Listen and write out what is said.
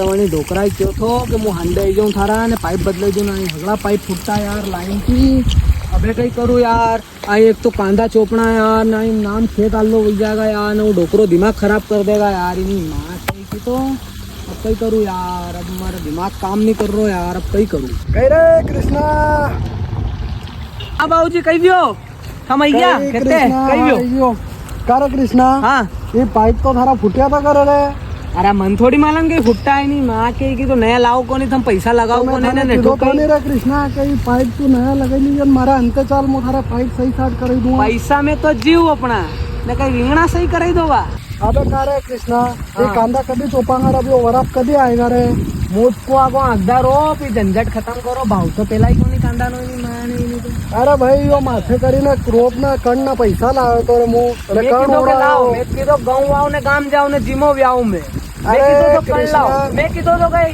वही ढोकरा क्यों थो कि मुँह हंडे आई जाऊँ थारा ने पाइप बदले दूँ ना हगड़ा पाइप फूटता यार लाइन की। अबे कहीं करूँ यार। आई एक तो कांदा चोपना यार ना नाम खेत आलो हो जाएगा यार ना वो ढोकरो दिमाग खराब कर देगा यार। इन्हीं माँ कहीं की तो अब कहीं करूँ यार। अब हमारा दिमाग काम नहीं कर रहा यार। अब कहीं करूँ कहीं रे कृष्णा। हाँ बाबूजी कहीं भी हो हम आइया कहते कहीं भी हो। कर कृष्णा हाँ ये पाइप तो थारा फुटिया था कर रे। अरे मन थोड़ी मालूम कि फुटता है नहीं माँ के तो नया लाओ को नहीं तुम पैसा लगाओ को नहीं तो नहीं रे कृष्णा कहीं पाइप तू नया लगे नहीं जन मारा अंते चाल मो थारा पाइप सही साट कर दूँ। पैसा में तो जीव अपना ने कहीं रिंगना सही कर दोगा। अबे का रे कृष्णा ये कांदा कभी चोपांगा रे अभी वराप कभी आएगा रे। मुझको आगो आगदा रो फिर झंझट खत्म करो भाव तो पहला ही कोनी कांदा नो नहीं माया नहीं तो। अरे भाई यो माथे करी ने क्रोप ना कण ना पैसा लाओ तो रे मु मैं किधो के लाओ मैं किधो गाँव आओ ने गांव जाओ ने जिमो भी आऊं मैं किधो तो कर लाओ मैं किधो तो गई।